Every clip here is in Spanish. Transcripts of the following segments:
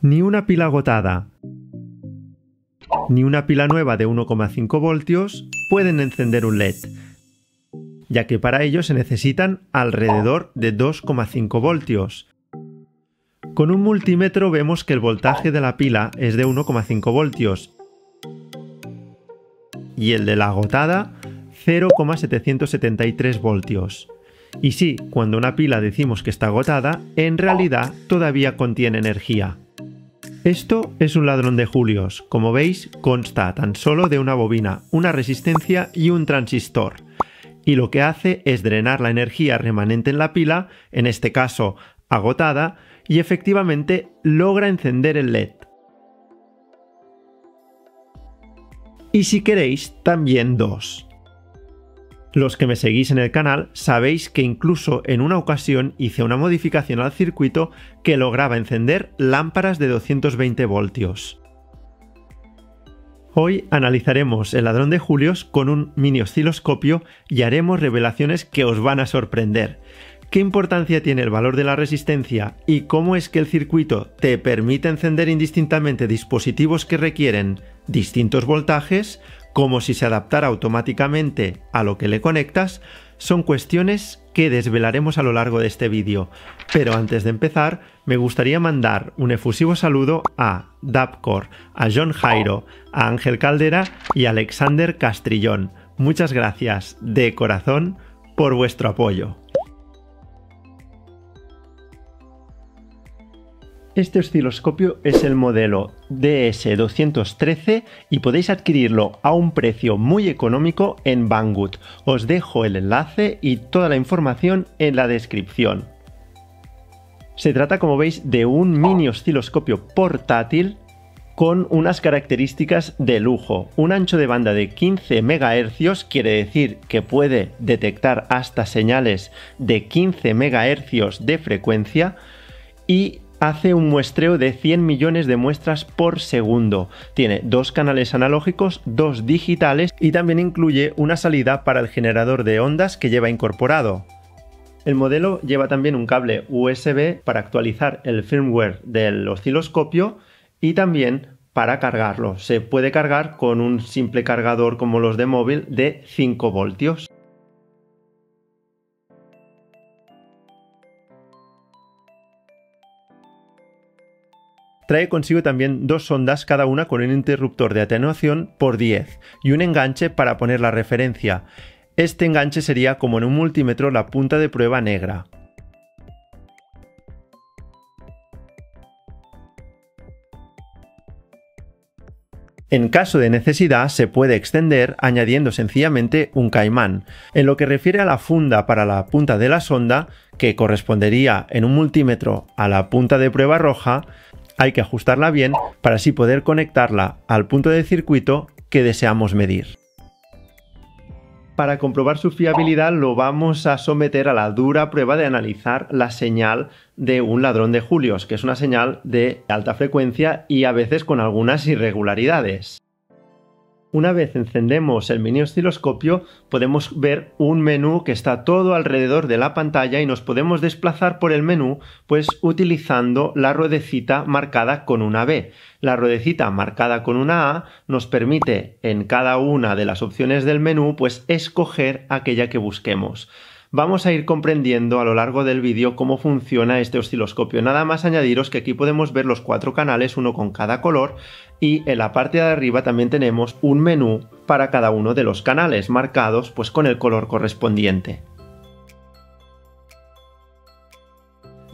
Ni una pila agotada, ni una pila nueva de 1,5 voltios pueden encender un LED, ya que para ello se necesitan alrededor de 2,5 voltios. Con un multímetro vemos que el voltaje de la pila es de 1,5 voltios y el de la agotada 0,773 voltios. Y sí, cuando una pila decimos que está agotada, en realidad todavía contiene energía. Esto es un ladrón de julios. Como veis, consta tan solo de una bobina, una resistencia y un transistor. Y lo que hace es drenar la energía remanente en la pila, en este caso agotada, y efectivamente logra encender el LED. Y si queréis, también dos. Los que me seguís en el canal sabéis que incluso en una ocasión hice una modificación al circuito que lograba encender lámparas de 220 voltios. Hoy analizaremos el ladrón de julios con un mini osciloscopio y haremos revelaciones que os van a sorprender. ¿Qué importancia tiene el valor de la resistencia y cómo es que el circuito te permite encender indistintamente dispositivos que requieren distintos voltajes, como si se adaptara automáticamente a lo que le conectas? Son cuestiones que desvelaremos a lo largo de este vídeo. Pero antes de empezar, me gustaría mandar un efusivo saludo a Dapcor, a John Jairo, a Ángel Caldera y a Alexander Castrillón. Muchas gracias de corazón por vuestro apoyo. Este osciloscopio es el modelo DS213 y podéis adquirirlo a un precio muy económico en Banggood. Os dejo el enlace y toda la información en la descripción. Se trata, como veis, de un mini osciloscopio portátil con unas características de lujo. Un ancho de banda de 15 MHz, quiere decir que puede detectar hasta señales de 15 MHz de frecuencia y hace un muestreo de 100 millones de muestras por segundo. Tiene 2 canales analógicos, 2 digitales y también incluye una salida para el generador de ondas que lleva incorporado. El modelo lleva también un cable USB para actualizar el firmware del osciloscopio y también para cargarlo. Se puede cargar con un simple cargador como los de móvil de 5 voltios. Trae consigo también 2 sondas, cada una con un interruptor de atenuación por 10 y un enganche para poner la referencia. Este enganche sería, como en un multímetro, la punta de prueba negra. En caso de necesidad se puede extender añadiendo sencillamente un caimán. En lo que refiere a la funda para la punta de la sonda, que correspondería en un multímetro a la punta de prueba roja, hay que ajustarla bien para así poder conectarla al punto de circuito que deseamos medir. Para comprobar su fiabilidad lo vamos a someter a la dura prueba de analizar la señal de un ladrón de julios, que es una señal de alta frecuencia y a veces con algunas irregularidades. Una vez encendemos el mini osciloscopio podemos ver un menú que está todo alrededor de la pantalla y nos podemos desplazar por el menú pues utilizando la ruedecita marcada con una B. La ruedecita marcada con una A nos permite en cada una de las opciones del menú pues escoger aquella que busquemos. Vamos a ir comprendiendo a lo largo del vídeo cómo funciona este osciloscopio. Nada más añadiros que aquí podemos ver los 4 canales, uno con cada color, y en la parte de arriba también tenemos un menú para cada uno de los canales, marcados pues con el color correspondiente.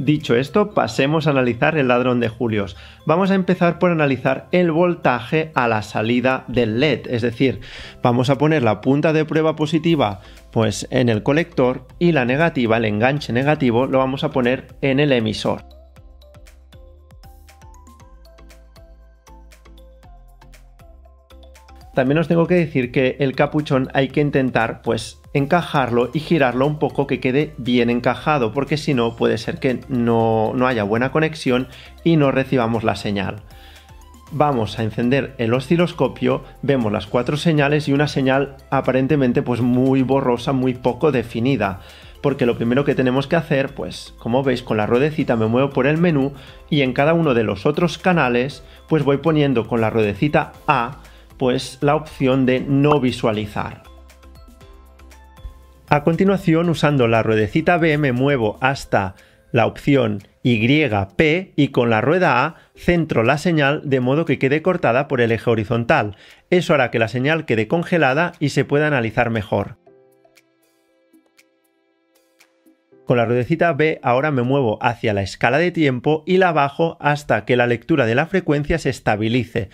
Dicho esto, pasemos a analizar el ladrón de julios. Vamos a empezar por analizar el voltaje a la salida del LED, es decir, vamos a poner la punta de prueba positiva pues en el colector y la negativa, el enganche negativo, lo vamos a poner en el emisor. También os tengo que decir que el capuchón hay que intentar pues encajarlo y girarlo un poco que quede bien encajado, porque si no puede ser que no haya buena conexión y no recibamos la señal. Vamos a encender el osciloscopio, vemos las 4 señales y una señal aparentemente pues muy borrosa, muy poco definida. porque lo primero que tenemos que hacer, pues como veis con la ruedecita me muevo por el menú y en cada uno de los otros canales pues voy poniendo con la ruedecita A pues la opción de no visualizar. A continuación, usando la ruedecita B me muevo hasta la opción YP y con la rueda A centro la señal de modo que quede cortada por el eje horizontal. Eso hará que la señal quede congelada y se pueda analizar mejor. Con la ruedecita B ahora me muevo hacia la escala de tiempo y la bajo hasta que la lectura de la frecuencia se estabilice.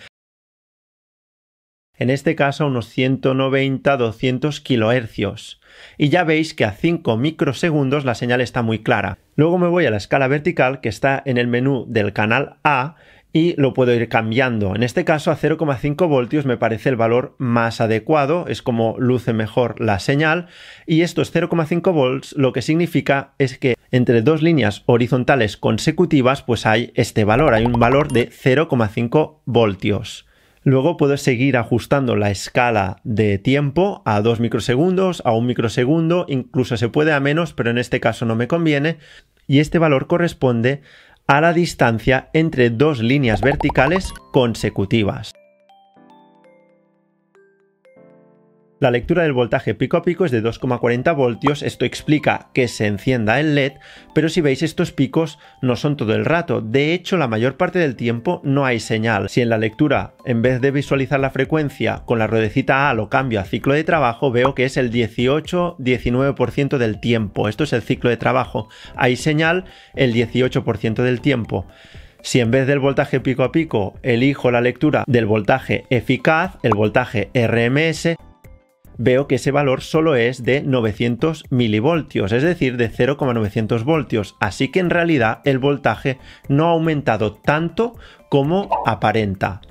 En este caso a unos 190-200 kHz. Y ya veis que a 5 microsegundos la señal está muy clara. Luego me voy a la escala vertical que está en el menú del canal A y lo puedo ir cambiando. En este caso a 0,5 voltios me parece el valor más adecuado, es como luce mejor la señal, y estos 0,5 volts lo que significa es que entre dos líneas horizontales consecutivas pues hay este valor, hay un valor de 0,5 voltios. Luego puedo seguir ajustando la escala de tiempo a 2 microsegundos, a 1 microsegundo, incluso se puede a menos, pero en este caso no me conviene, y este valor corresponde a la distancia entre dos líneas verticales consecutivas. La lectura del voltaje pico a pico es de 2,40 voltios, esto explica que se encienda el LED, pero si veis estos picos no son todo el rato, de hecho la mayor parte del tiempo no hay señal. Si en la lectura en vez de visualizar la frecuencia con la ruedecita A lo cambio a ciclo de trabajo, veo que es el 18-19% del tiempo, esto es el ciclo de trabajo, hay señal el 18% del tiempo. Si en vez del voltaje pico a pico elijo la lectura del voltaje eficaz, el voltaje RMS, veo que ese valor solo es de 900 milivoltios, es decir, de 0,900 voltios, así que en realidad el voltaje no ha aumentado tanto como aparenta.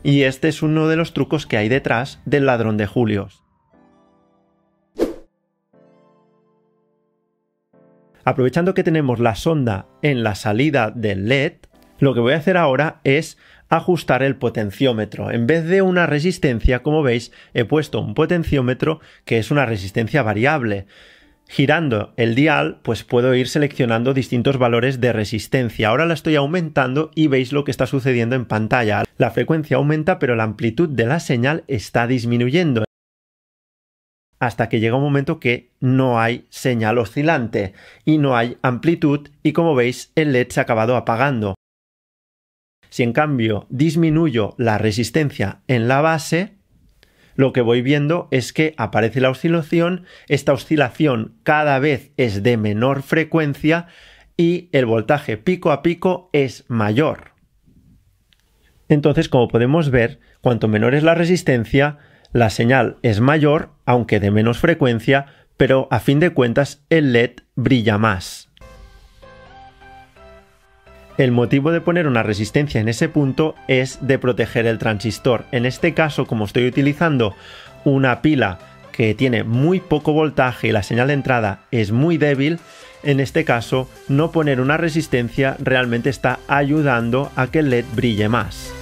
Y este es uno de los trucos que hay detrás del ladrón de julios. Aprovechando que tenemos la sonda en la salida del LED, lo que voy a hacer ahora es ajustar el potenciómetro. En vez de una resistencia, como veis, he puesto un potenciómetro que es una resistencia variable. Girando el dial, pues puedo ir seleccionando distintos valores de resistencia. Ahora la estoy aumentando y veis lo que está sucediendo en pantalla. La frecuencia aumenta, pero la amplitud de la señal está disminuyendo, hasta que llega un momento que no hay señal oscilante y no hay amplitud y como veis el LED se ha acabado apagando. Si en cambio disminuyo la resistencia en la base, lo que voy viendo es que aparece la oscilación, esta oscilación cada vez es de menor frecuencia y el voltaje pico a pico es mayor. Entonces, como podemos ver, cuanto menor es la resistencia, la señal es mayor, aunque de menos frecuencia, pero a fin de cuentas el LED brilla más. El motivo de poner una resistencia en ese punto es de proteger el transistor. En este caso, como estoy utilizando una pila que tiene muy poco voltaje y la señal de entrada es muy débil, en este caso no poner una resistencia realmente está ayudando a que el LED brille más.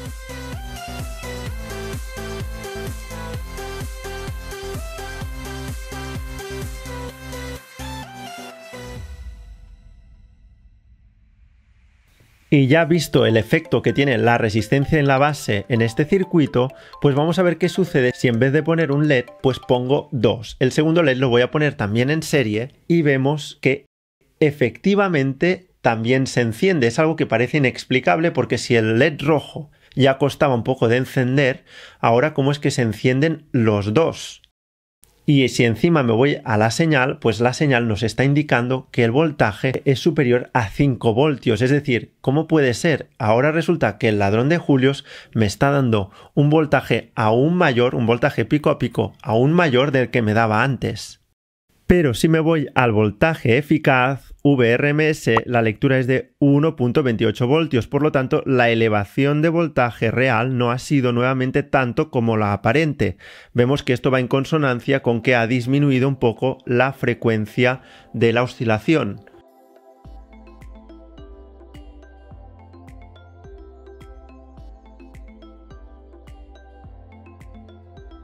Y ya visto el efecto que tiene la resistencia en la base en este circuito, pues vamos a ver qué sucede si en vez de poner un LED, pues pongo dos. El segundo LED lo voy a poner también en serie y vemos que efectivamente también se enciende. Es algo que parece inexplicable porque si el LED rojo ya costaba un poco de encender, ahora ¿cómo es que se encienden los dos? Y si encima me voy a la señal, pues la señal nos está indicando que el voltaje es superior a 5 voltios. Es decir, ¿cómo puede ser? Ahora resulta que el ladrón de julios me está dando un voltaje aún mayor, un voltaje pico a pico aún mayor del que me daba antes. Pero si me voy al voltaje eficaz, VRMS, la lectura es de 1,28 voltios, por lo tanto la elevación de voltaje real no ha sido nuevamente tanto como la aparente. Vemos que esto va en consonancia con que ha disminuido un poco la frecuencia de la oscilación.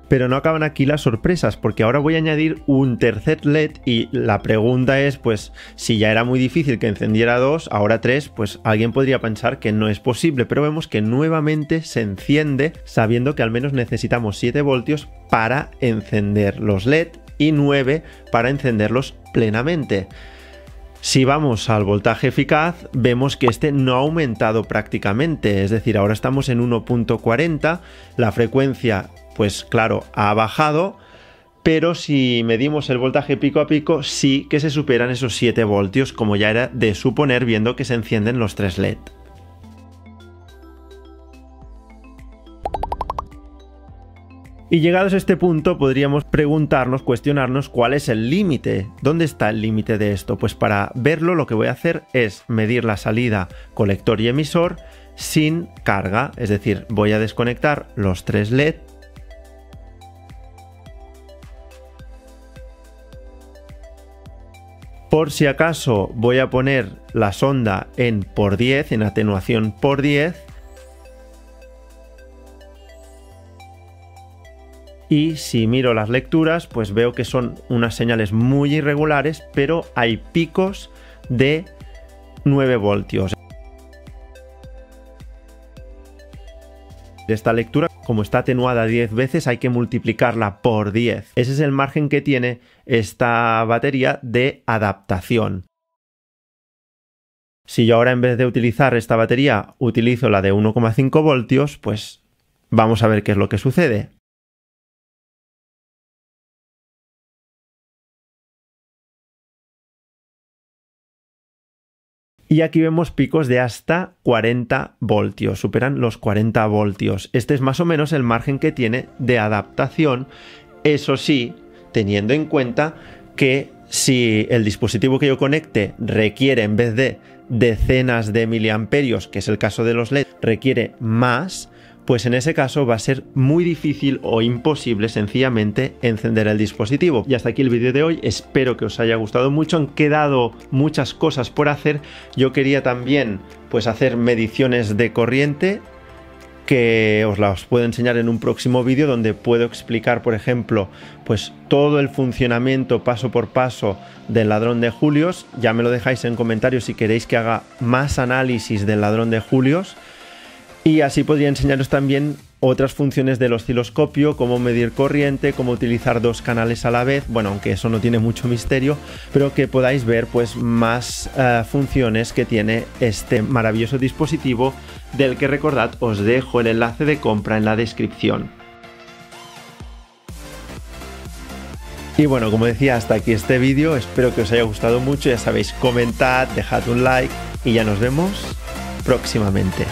Pero no acaban aquí las sorpresas, porque ahora voy a añadir un tercer LED y la pregunta es, pues, si ya era muy difícil que encendiera 2, ahora 3, pues alguien podría pensar que no es posible, pero vemos que nuevamente se enciende sabiendo que al menos necesitamos 7 voltios para encender los LED y 9 para encenderlos plenamente. Si vamos al voltaje eficaz, vemos que este no ha aumentado prácticamente, es decir, ahora estamos en 1.40, la frecuencia, pues claro, ha bajado, pero si medimos el voltaje pico a pico, sí que se superan esos 7 voltios, como ya era de suponer viendo que se encienden los 3 LED. Y llegados a este punto podríamos preguntarnos, cuestionarnos cuál es el límite. ¿Dónde está el límite de esto? Pues para verlo lo que voy a hacer es medir la salida colector y emisor sin carga, es decir, voy a desconectar los 3 LED. Por si acaso voy a poner la sonda en por 10, en atenuación por 10. Y si miro las lecturas, pues veo que son unas señales muy irregulares, pero hay picos de 9 voltios. Esta lectura, como está atenuada 10 veces, hay que multiplicarla por 10. Ese es el margen que tiene esta batería de adaptación. Si yo ahora en vez de utilizar esta batería utilizo la de 1,5 voltios, pues vamos a ver qué es lo que sucede. Y aquí vemos picos de hasta 40 voltios, superan los 40 voltios. Este es más o menos el margen que tiene de adaptación, eso sí, teniendo en cuenta que si el dispositivo que yo conecte requiere, en vez de decenas de miliamperios, que es el caso de los LED, requiere más, pues en ese caso va a ser muy difícil o imposible sencillamente encender el dispositivo. Y hasta aquí el vídeo de hoy, espero que os haya gustado mucho, han quedado muchas cosas por hacer. Yo quería también pues hacer mediciones de corriente, que os las puedo enseñar en un próximo vídeo donde puedo explicar, por ejemplo, pues todo el funcionamiento paso por paso del ladrón de julios. Ya me lo dejáis en comentarios si queréis que haga más análisis del ladrón de julios. Y así podría enseñaros también otras funciones del osciloscopio, cómo medir corriente, cómo utilizar 2 canales a la vez, bueno, aunque eso no tiene mucho misterio, pero que podáis ver pues más funciones que tiene este maravilloso dispositivo, del que recordad os dejo el enlace de compra en la descripción. Y bueno, como decía, hasta aquí este vídeo, espero que os haya gustado mucho, ya sabéis, comentad, dejad un like y ya nos vemos próximamente.